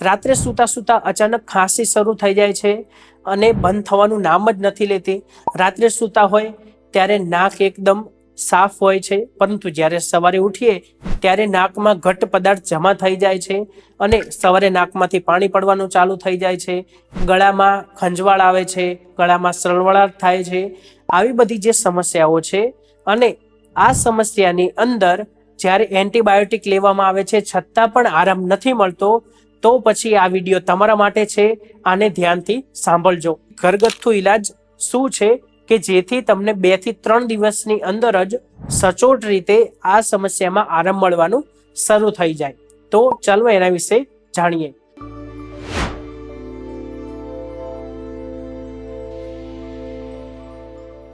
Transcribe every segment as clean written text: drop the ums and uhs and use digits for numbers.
રાત્રે સૂતા સૂતા અચાનક ખાંસી શરૂ થઈ જાય છે અને બંધ થવાનું નામ જ નથી લેતી. રાત્રે સૂતા હોય ત્યારે નાક એકદમ સાફ હોય છે, પરંતુ જ્યારે સવારે ઉઠીએ ત્યારે નાકમાં ઘટ્ટ પદાર્થ જમા થઈ જાય છે અને સવારે નાકમાંથી પાણી પડવાનું ચાલુ થઈ જાય છે. ગળામાં ખંજવાળ આવે છે, ગળામાં સળવળાટ થાય છે. આવી બધી જે સમસ્યાઓ છે, અને આ સમસ્યાની અંદર જ્યારે એન્ટીબાયોટિક લેવામાં આવે છે છતાં પણ આરામ નથી મળતો, તો પછી આ વિડીયો તમારા માટે છે. આને ધ્યાનથી સાંભળજો. ઘરગથ્થુ ઈલાજ શું છે કે જેથી તમને 2 થી 3 દિવસની અંદર જ સચોટ રીતે આ સમસ્યામાં આરામ મળવાનું શરૂ થઈ જાય. તો ચાલો એના વિશે જાણીએ.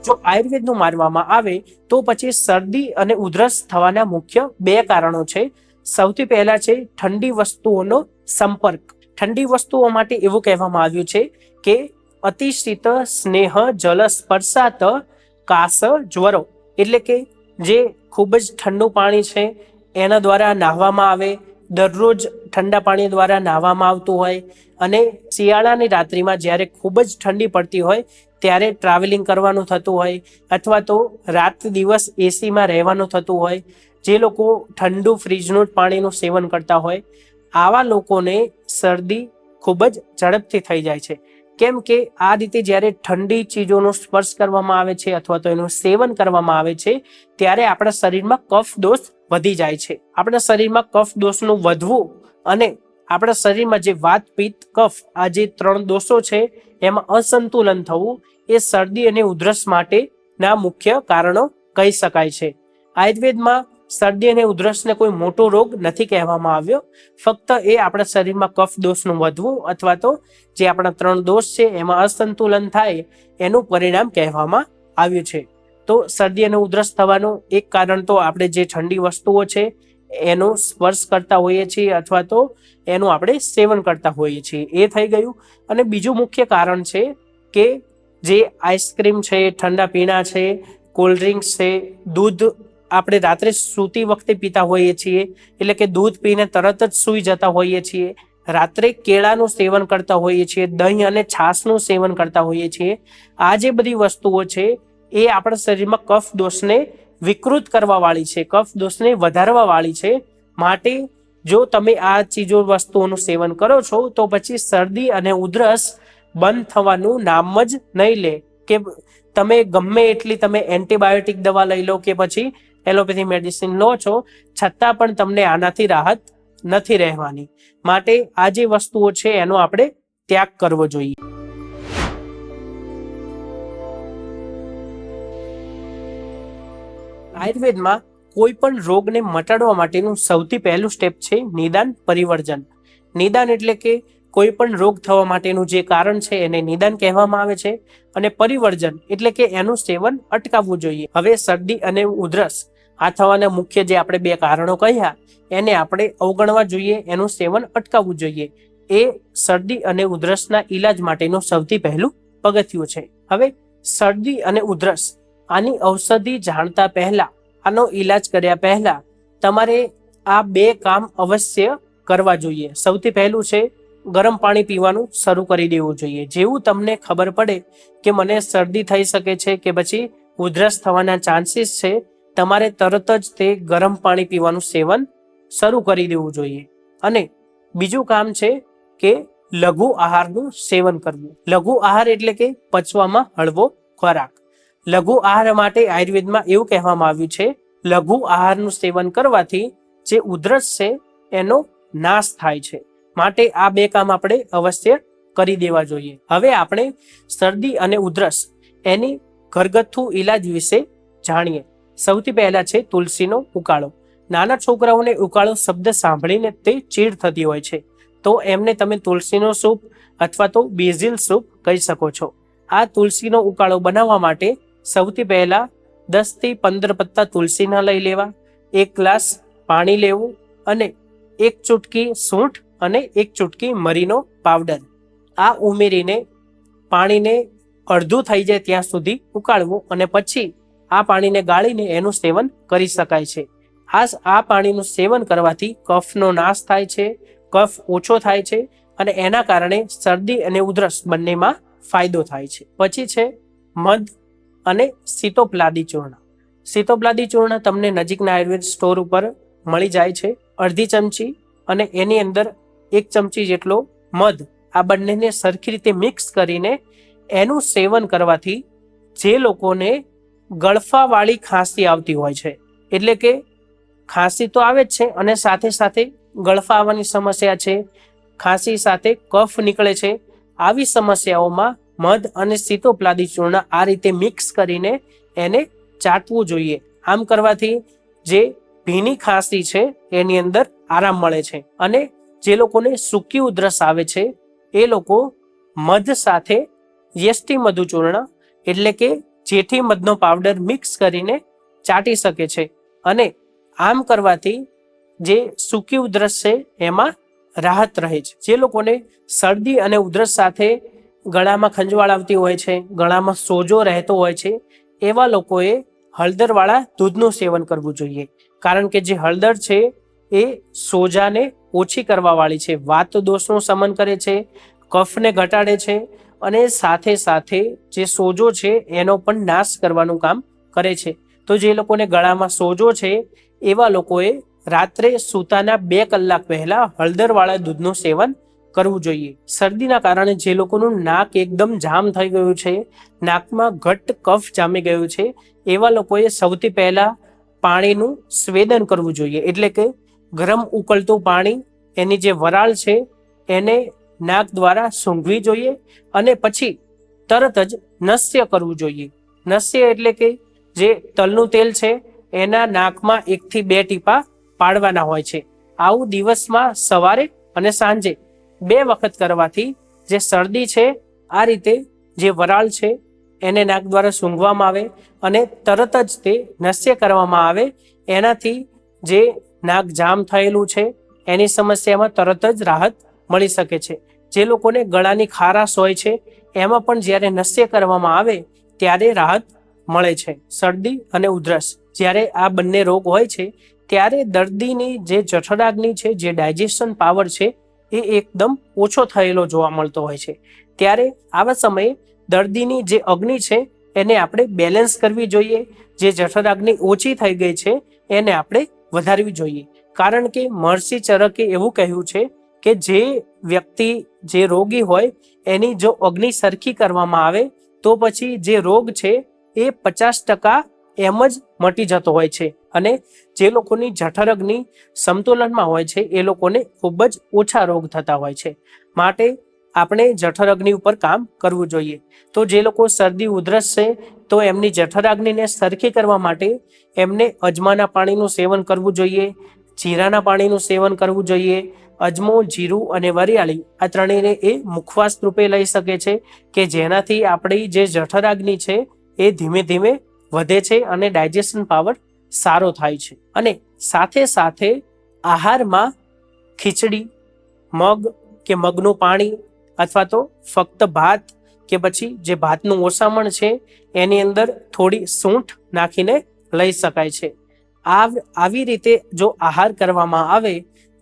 જો આયુર્વેદનું માનવામાં આવે તો પછી શરદી અને ઉધરસ થવાના મુખ્ય 2 કારણો છે. સૌથી પહેલા છે ઠંડી વસ્તુઓનો સંપર્ક. ઠંડી વસ્તુઓ માટે એવું કહેવામાં આવ્યું છે કે અતિશીત સ્નેહ જલ સ્પર્શાત કાસ જ્વરો, એટલે કે જે ખૂબ જ ઠંડુ પાણી છે એના દ્વારા નાહવામાં આવે, દરરોજ ઠંડા પાણી દ્વારા નાહવામાં આવતું હોય, અને શિયાળાની રાત્રિમાં જ્યારે ખૂબ જ ઠંડી પડતી હોય ત્યારે ટ્રાવેલિંગ કરવાનું થતું હોય, અથવા તો રાત દિવસ એસીમાં રહેવાનું થતું હોય, જે લોકો ઠંડુ ફ્રીજનું પાણીનું સેવન કરતા હોય, આવા લોકોને શરદી ખૂબ જ ઝડપથી થઈ જાય છે. કેમ કે આ રીતે જ્યારે ઠંડી ચીજોનો સ્પર્શ કરવામાં આવે છે અથવા તો એનું સેવન કરવામાં આવે છે ત્યારે આપણા શરીરમાં કફ દોષ વધી જાય છે. આપણા શરીરમાં કફ દોષનું વધવું અને આપણા શરીરમાં જે વાત પિત્ત કફ આ જે 3 દોષો છે એમાં અસંતુલન થવું એ શરદી અને ઉધરસ માટેના મુખ્ય કારણો કહી શકાય છે. આયુર્વેદમાં શરદી અને ઉધરસને કોઈ મોટો રોગ નથી કહેવામાં આવ્યો, ફક્ત એ આપણા શરીરમાં કફ દોષનું વધવું અથવા તો જે આપણા 3 દોષ છે એમાં અસંતુલન થાય એનું પરિણામ કહેવામાં આવ્યું છે. તો શરદી અને ઉધરસ થવાનું એક કારણ તો આપણે જે ઠંડી વસ્તુઓ છે એનો સ્પર્શ કરતા હોઈએ છીએ અથવા તો એનું આપણે સેવન કરતા હોઈએ છીએ, એ થઈ ગયું. અને બીજું મુખ્ય કારણ છે કે જે આઈસ્ક્રીમ છે, ઠંડા પીણા છે, કોલ્ડ ડ્રિંક્સ છે, દૂધ આપણે રાત્રે સૂતી વખતે પીતા હોઈએ છીએ, એટલે કે દૂધ પીને તરત જ સૂઈ જતા હોઈએ છીએ, રાત્રે કેળાનું સેવન કરતા હોઈએ છીએ, દહીં અને છાશનું સેવન કરતા હોઈએ છીએ. આ જે બધી વસ્તુઓ છે એ આપણા શરીરમાં કફ દોષને વિકૃત કરવા વાળી છે, કફ દોષને વધારવા વાળી છે. માટે જો તમે આ ચીજો વસ્તુઓનું સેવન કરો છો તો પછી શરદી અને ઉધરસ બંધ થવાનું નામ જ નહીં લે. કે તમે ગમે એટલી તમે એન્ટીબાયોટિક દવા લઈ લો કે પછી એલોપેથી મેડિસિન લો છો, છતાં પણ તમને આનાથી રાહત નથી રહેવાની. માટે આ જે વસ્તુઓ છે એનો આપણે ત્યાગ કરવો જોઈએ. આયુર્વેદમાં કોઈ પણ રોગને મટાડવા માટેનું સૌથી પહેલું સ્ટેપ છે નિદાન પરિવર્જન. નિદાન એટલે કે કોઈ પણ રોગ થવા માટેનું જે કારણ છે એને નિદાન કહેવામાં આવે છે, અને પરિવર્જન એટલે કે એનું સેવન અટકાવવું જોઈએ. હવે શરદી અને ઉધરસ આ થવાના મુખ્ય જે આપણે 2 કારણો કહ્યા એને આપણે અવગણવા જોઈએ, એનું સેવન અટકાવવું જોઈએ. એ શરદી અને ઉધરસના ઈલાજ માટેનું સૌથી પહેલું પગથિયું છે. હવે શરદી અને ઉધરસ આની ઔષધિ જાણતા પહેલા, આનો ઈલાજ કર્યા પહેલા તમારે આ 2 કામ અવશ્ય કરવા જોઈએ. સૌથી પહેલું છે ગરમ પાણી પીવાનું શરૂ કરી દેવું જોઈએ. જેવું તમને ખબર પડે કે મને શરદી થઈ શકે છે કે પછી ઉધરસ થવાના ચાન્સીસ છે, તમારે તરત જ તે ગરમ પાણી પીવાનું સેવન શરૂ કરી દેવું જોઈએ. અને બીજું કામ છે કે લઘુ આહારનું સેવન કરવું. લઘુ આહાર એટલે કે પચવામાં હળવો ખોરાક. લઘુ આહાર માટે આયુર્વેદમાં એવું કહેવામાં આવ્યું છે, લઘુ આહારનું સેવન કરવાથી જે ઉધરસ છે એનો નાશ થાય છે. માટે આ 2 કામ આપણે અવશ્ય કરી દેવા જોઈએ. હવે આપણે શરદી અને ઉધરસ એની ઘરગથ્થુ ઈલાજ વિશે જાણીએ. સૌથી પહેલા છે તુલસીનો ઉકાળો. નાના છોકરાઓને ઉકાળો શબ્દ સાંભળીને તે ચીડ થતી હોય છે, તો એમને તમે તુલસીનો સૂપ અથવા તો બેઝિલ સૂપ કહી શકો છો. આ તુલસીનો ઉકાળો બનાવવા માટે સૌથી પહેલા 10 થી 15 પત્તા તુલસીના લઈ લેવા, 1 ગ્લાસ પાણી લેવું અને 1 ચૂટકી સૂંઠ અને 1 ચૂટકી મરીનો પાવડર આ ઉમેરીને પાણીને અડધું થઈ જાય ત્યાં સુધી ઉકાળવું, અને પછી આ પાણીને ગાળીને એનું સેવન કરી શકાય છે. આ પાણીનું સેવન કરવાથી કફનો નાશ થાય છે, કફ ઓછો થાય છે અને એના કારણે શરદી અને ઉધરસ બંનેમાં ફાયદો થાય છે. પછી છે મધ અને સીતોપલાદી ચૂર્ણ. સીતોપલાદી ચૂર્ણ તમને નજીકના આયુર્વેદ સ્ટોર ઉપર મળી જાય છે. અડધી ચમચી અને એની અંદર 1 ચમચી જેટલો મધ, આ બંનેને સરખી રીતે મિક્સ કરીને એનું સેવન કરવાથી જે લોકોને ગળફાવાળી ખાંસી આવતી હોય છે, એટલે કે ખાંસી તો આવે જ છે અને સાથે સાથે ગળફા આવવાની સમસ્યા છે, ખાંસી સાથે કફ નીકળે છે, આવી સમસ્યાઓમાં મધ અને સીતોપલાદી ચૂર્ણ આ રીતે મિક્સ કરીને એને ચાટવું જોઈએ. આમ કરવાથી જે ભીની ખાંસી છે એની અંદર આરામ મળે છે. અને જે લોકોને સૂકી ઉધરસ આવે છે એ લોકો મધ સાથે યષ્ટી મધુ ચૂર્ણ એટલે કે જેઠી મધનો પાવડર મિક્સ કરીને ચાટી શકે છે. અને આમ કરવાથી જે સૂકી ઉધરસ છે એમાં રાહત રહે છે. જે લોકોને શરદી અને ઉધરસ સાથે ગળામાં ખંજવાળ આવતી હોય છે, ગળામાં સોજો રહેતો હોય છે, એવા લોકોએ હળદરવાળા દૂધનું સેવન કરવું જોઈએ. કારણ કે જે હળદર છે એ સોજાને ઓછી કરવાવાળી છે, વાત દોષનું શમન કરે છે, કફને ઘટાડે છે અને સાથે સાથે જે સોજો છે એનો પણ નાશ કરવાનું કામ કરે છે. તો જે લોકોને ગળામાં સોજો છે એવા લોકોએ રાત્રે સૂતાના 2 કલાક પહેલા હળદરવાળા દૂધનું સેવન કરવું જોઈએ. શરદીના કારણે જે લોકોનું નાક એકદમ જામ થઈ ગયું છે, નાકમાં ઘટ્ટ કફ જામી ગયું છે, એવા લોકોએ સૌથી પહેલા પાણીનું સ્વેદન કરવું જોઈએ. એટલે કે ગરમ ઉકળતું પાણી, એની જે વરાળ છે એને નાક દ્વારા સૂંઘવી જોઈએ અને પછી તરત જ નસ્ય કરવું જોઈએ. નસ્ય એટલે કે જે તલનું તેલ છે એના નાકમાં 1 થી 2 ટીપા પાડવાના હોય છે. આવું દિવસમાં સવારે અને સાંજે 2 વખત કરવાથી જે શરદી છે આ રીતે જે વરાળ છે એને નાક દ્વારા સૂંઘવામાં આવે અને તરત જ તે નસ્ય કરવામાં આવે. એનાથી જે નાક જામ થયેલું છે એની સમસ્યામાં તરત જ રાહત મળી શકે છે. જે લોકોને ગળાની ખારાશ હોય છે એમાં પણ જ્યારે નસ્ય કરવામાં આવે ત્યારે રાહત મળે છે. શરદી અને ઉધરસ જ્યારે આ બંને રોગ હોય છે ત્યારે દર્દીની જે જઠરાગ્નિ છે, જે ડાયજેશન પાવર છે એ એકદમ ઓછો થયેલો જોવા મળતો હોય છે. ત્યારે આવા સમયે દર્દીની જે અગ્નિ છે એને આપણે બેલેન્સ કરવી જોઈએ. જે જઠરાગ્નિ ઓછી થઈ ગઈ છે એને આપણે વધારવી જોઈએ. કારણ કે મહર્ષિ ચરકે એવું કહ્યું છે કે જે વ્યક્તિ, જે રોગી હોય એની જો અગ્નિ સરખી કરવામાં આવે તો પછી જે રોગ છે એ 50% એમ જ મટી જતો હોય છે. અને જે લોકોની જઠર અગ્નિ સમતુલનમાં હોય છે એ લોકોને ખૂબ જ ઓછા રોગ થતા હોય છે. માટે આપણે જઠર અગ્નિ ઉપર કામ કરવું જોઈએ. તો જે લોકો શરદી ઉધરસ છે તો એમની જઠર અગ્નિને સરખી કરવા માટે એમને અજમાના પાણીનું સેવન કરવું જોઈએ, જીરાના પાણીનું સેવન કરવું જોઈએ. અજમો, જીરું અને વરિયાળી આ ત્રણેયને એ મુખવાસ રૂપે લઈ શકે છે કે જેનાથી આપણી જે જઠરાગ્નિ છે એ ધીમે ધીમે વધે છે અને ડાયજેશન પાવર સારો થાય છે. અને સાથે સાથે આહારમાં ખીચડી, મગ કે મગનું પાણી અથવા તો ફક્ત ભાત કે પછી જે ભાતનું ઓસામણ છે એની અંદર થોડી સૂંઠ નાખીને લઈ શકાય છે. આવી રીતે જો આહાર કરવામાં આવે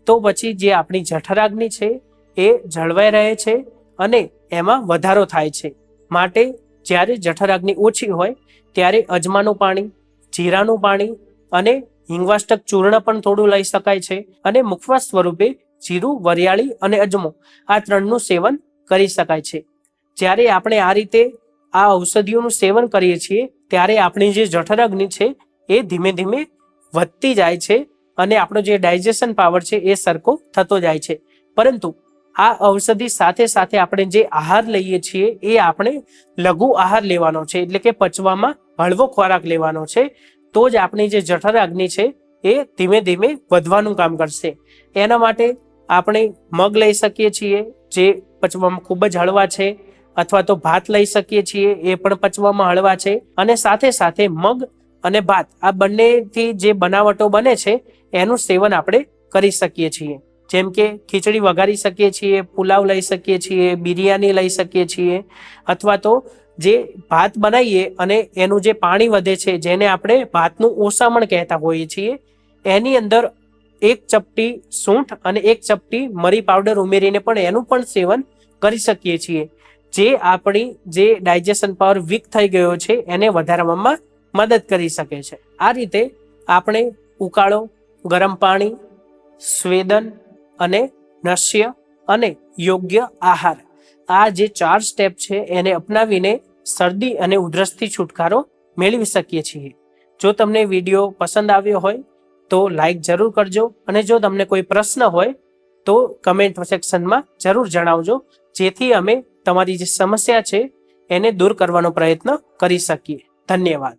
તો પછી જે આપણી જઠરાગ્નિ છે એ જળવાઈ રહે છે અને એમાં વધારો થાય છે. માટે જ્યારે જઠરાગ્નિ ઓછી હોય ત્યારે અજમાનું પાણી, જીરાનું પાણી અને હિંગવાષ્ટક ચૂર્ણ પણ થોડું લઈ શકાય છે. અને મુખવાસ સ્વરૂપે જીરું, વરિયાળી અને અજમો આ ત્રણનું સેવન કરી શકાય છે. જ્યારે આપણે આ રીતે આ ઔષધિઓનું સેવન કરીએ છીએ ત્યારે આપણી જે જઠરાગ્નિ છે એ ધીમે ધીમે વધતી જાય છે અને આપણો જે ડાયજેશન પાવર છે એ સરખો થતો જાય છે. પરંતુ આ ઔષધિ સાથે સાથે આપણે જે આહાર લઈએ છીએ એ આપણે લઘુ આહાર લેવાનો છે, એટલે કે પચવામાં હળવો ખોરાક લેવાનો છે. તો જ આપણી જે જઠરાગ્નિ છે એ ધીમે ધીમે વધવાનું કામ કરશે. એના માટે આપણે મગ લઈ શકીએ છીએ જે પચવામાં ખૂબ જ હળવા છે, અથવા તો ભાત લઈ શકીએ છીએ એ પણ પચવામાં હળવા છે. અને સાથે સાથે મગ અને ભાત આ બંનેથી જે બનાવટો બને છે એનું સેવન આપણે કરી શકીએ છીએ. જેમ કે ખીચડી વઘારી શકીએ છીએ, પુલાવ લઈ શકીએ છીએ, બિરયાની લઈ શકીએ છીએ, અથવા તો જે ભાત બનાવીએ અને એનું જે પાણી વધે છે જેને આપણે ભાતનું ઓસામણ કહેતા હોઈએ છીએ એની અંદર એક ચપટી સૂંઠ અને એક ચપટી મરી પાવડર ઉમેરીને પણ એનું પણ સેવન કરી શકીએ છીએ, જે આપણી જે ડાયજેશન પાવર વીક થઈ ગયો છે એને વધારવામાં મદદ કરી શકે છે. આ રીતે આપણે ઉકાળો, ગરમ પાણી, સ્વેદન અને નશ્ય અને યોગ્ય આહાર, આ જે 4 સ્ટેપ છે એને અપનાવીને શરદી અને ઉધરસથી છુટકારો મેળવી શકીએ છીએ. જો તમને વિડીયો પસંદ આવ્યો હોય તો લાઈક જરૂર કરજો, અને જો તમને કોઈ પ્રશ્ન હોય તો કમેન્ટ સેક્શનમાં જરૂર જણાવજો, જેથી અમે તમારી જે સમસ્યા છે એને દૂર કરવાનો પ્રયત્ન કરી શકીએ. ધન્યવાદ.